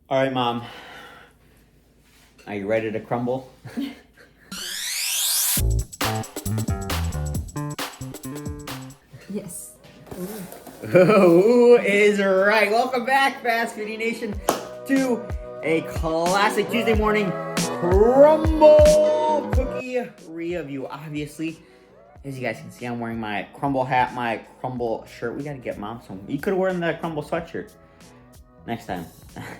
All right, Mom. Are you ready to crumble? Yes. Who is right? Welcome back, Fast Foodie Nation, to a classic Tuesday morning Crumbl cookie review. Obviously, as you guys can see, I'm wearing my Crumbl hat, my Crumbl shirt. We gotta get Mom some. You could have worn the Crumbl sweatshirt. Next time.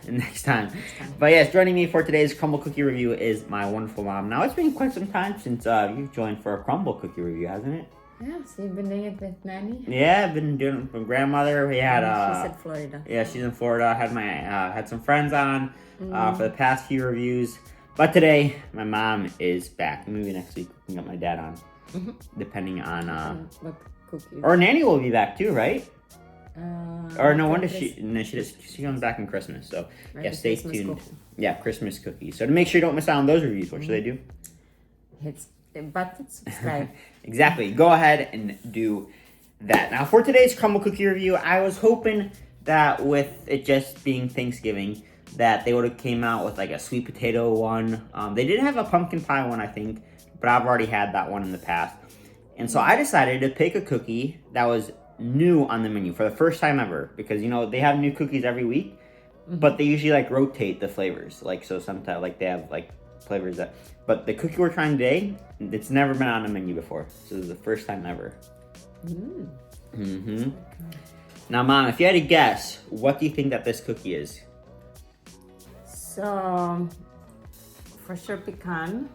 Next time. But yes, joining me for today's Crumbl cookie review is my wonderful mom. Now, it's been quite some time since you've joined for a Crumbl cookie review, hasn't it? Yeah, so you've been doing it with Nanny? Yeah, I've been doing it with my grandmother. We had she's in Florida. Yeah, she's in Florida. I had had some friends on for the past few reviews. But today, my mom is back. Maybe next week we can get my dad on. Depending on what cookies. Or Nanny will be back too, right? Or no, when does she? No, she comes back in Christmas. So right, yeah, stay Christmas tuned. cookie. Yeah, Christmas cookies. So to make sure you don't miss out on those reviews, what should they do? Hit subscribe. Exactly. Go ahead and do that. Now for today's Crumbl cookie review, I was hoping that with it just being Thanksgiving, that they would have came out with like a sweet potato one. They did have a pumpkin pie one, I think, but I've already had that one in the past. And so I decided to pick a cookie that was new on the menu for the first time ever, because you know they have new cookies every week, but they usually like rotate the flavors. Like so sometimes like they have like flavors that, but the cookie we're trying today, it's never been on the menu before. So this is the first time ever. Now, Mom, if you had to guess, what do you think that this cookie is? So, for sure pecan,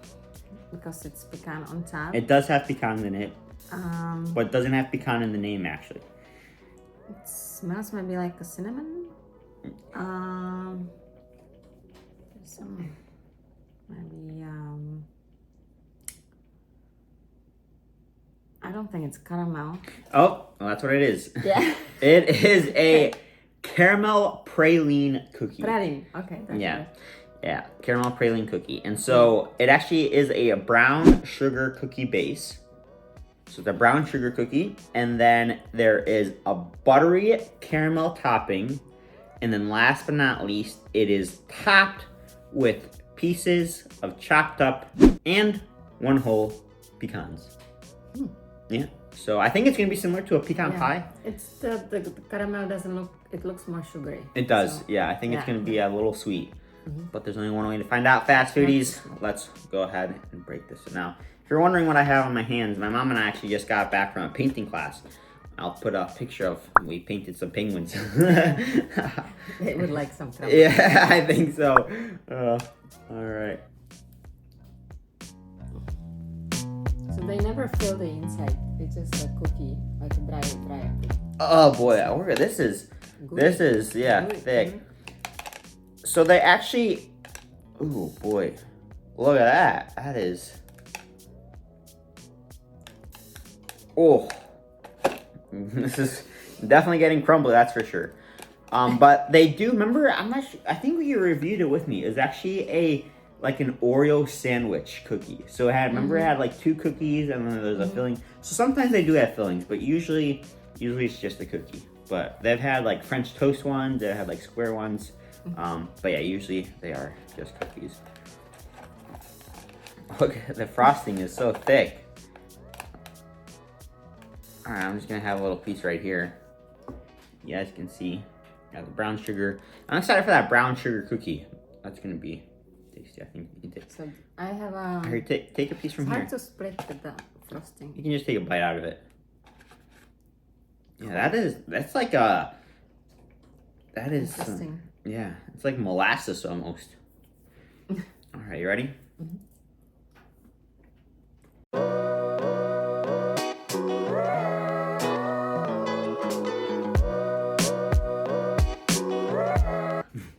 because it's pecan on top. It does have pecan in it, but it doesn't have pecan in the name, actually. It smells maybe like a cinnamon. There's some, maybe, I don't think it's caramel. Oh, well, that's what it is. Yeah. It is a caramel praline cookie. Praline, okay. Yeah. Right. Yeah, caramel praline cookie. And so it actually is a brown sugar cookie base. So it's a brown sugar cookie. And then there is a buttery caramel topping. And then last but not least, it is topped with pieces of chopped up and one whole pecans. Yeah. So I think it's going to be similar to a pecan pie. It's the caramel doesn't look, it looks more sugary. It does. So, yeah, I think it's going to be a little sweet. But there's only one way to find out, Fast Foodies. Let's go ahead and break this. So now, if you're wondering what I have on my hands, my mom and I actually just got back from a painting class. I'll put a picture of, we painted some penguins. They would like some trouble. Yeah, I think so. All right. So they never fill the inside. It's just a cookie, like a dry cookie. Oh boy, this is Good. thick. So they actually, oh boy, look at that. That is, oh, this is definitely getting crumbly, that's for sure. But they do, remember, I'm not sure, I think you reviewed it with me. It was actually like an Oreo sandwich cookie. So it had, remember it had like 2 cookies and then there's a filling. So sometimes they do have fillings, but usually it's just a cookie. But they've had like French toast ones, they've had like square ones. But yeah, usually they are just cookies. Look, the frosting is so thick. All right, I'm just gonna have a little piece right here. You guys can see, got the brown sugar. I'm excited for that brown sugar cookie. That's gonna be tasty. I think you can take. So I have a. Here, take a piece from it's here. hard to split with the frosting. You can just take a bite out of it. Yeah, that's like a. That is. Interesting. Yeah, it's like molasses almost. All right, you ready?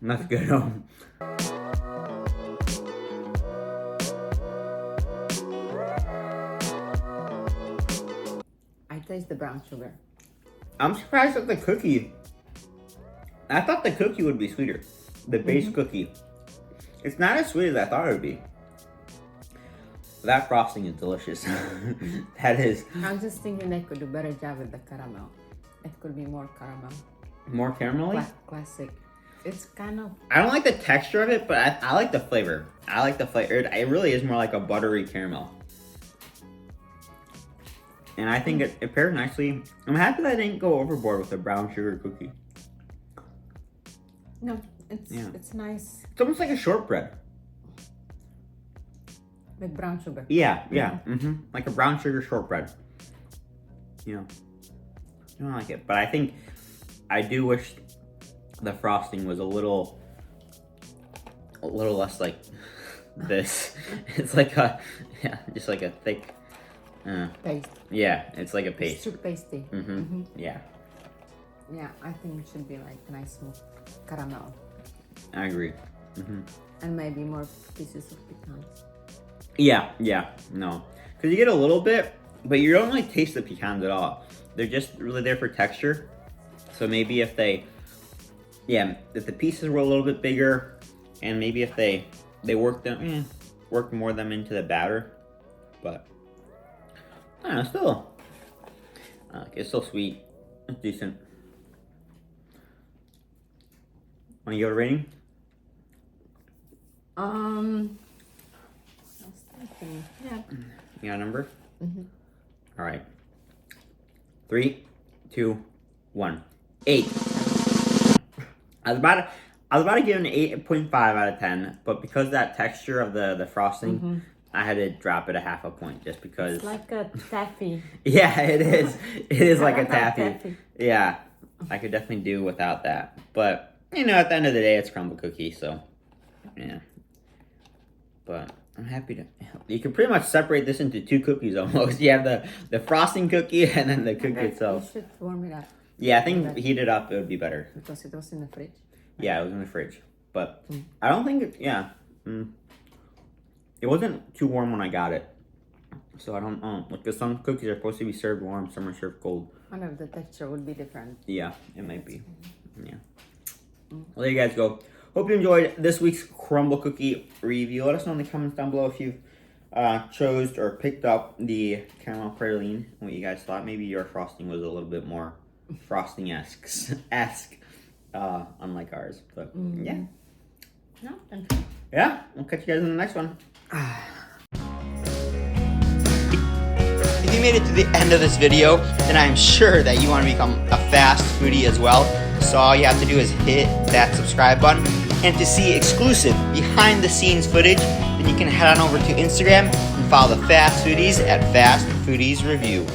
That's good. I taste the brown sugar. I'm surprised at the cookie. I thought the cookie would be sweeter. The base cookie. It's not as sweet as I thought it would be. That frosting is delicious. That is. I'm just thinking they could do a better job with the caramel. It could be more caramel. More caramelly? Classic. It's kind of. I don't like the texture of it, but I like the flavor. I like the flavor. It really is more like a buttery caramel. And I think it pairs nicely. I'm happy that I didn't go overboard with the brown sugar cookie. No, it's nice It's almost like a shortbread. with brown sugar. Yeah, yeah. Like a brown sugar shortbread. You know, I don't like it. But I think I do wish the frosting was a little less like this. It's like just like a thick Paste. yeah, it's like a It's paste. too pasty. Yeah, Yeah, I think it should be like nice smooth caramel. I agree. And maybe more pieces of pecans. Yeah, no. Because you get a little bit, but you don't like taste the pecans at all. They're just really there for texture. So maybe if if the pieces were a little bit bigger, and maybe if they work more of them into the batter, but I don't know, it's still sweet. It's decent. Want to give it a rating? I was thinking, yeah. You got a number? All right. 3, 2, 1. 8. I was about to give it an 8.5 out of 10, but because of that texture of the frosting, I had to drop it a half a point just because. It's like a taffy. Yeah, it is. It is like a taffy. Taffy. Yeah, I could definitely do without that. But you know, at the end of the day, it's Crumbl cookie, so yeah. But I'm happy to. You can pretty much separate this into 2 cookies almost. You have the frosting cookie and then the cookie itself. You should warm it up. Yeah, I think heat it up, it would be better. Because it was in the fridge. Yeah, it was in the fridge. But I don't think it, it wasn't too warm when I got it. So I don't know. Because some cookies are supposed to be served warm, some are served cold. I wonder if the texture would be different. Yeah, it might be. Yeah. Well, there you guys go. Hope you enjoyed this week's Crumbl cookie review. Let us know in the comments down below if you've chose or picked up the caramel praline, what you guys thought. Maybe your frosting was a little bit more frosting-esque, unlike ours. But yeah. No, thank you. Yeah, we'll catch you guys in the next one. If you made it to the end of this video, then I'm sure that you want to become a fast foodie as well. So all you have to do is hit that subscribe button. And to see exclusive behind the scenes footage, then you can head on over to Instagram and follow the Fast Foodies at Fast Foodies Review.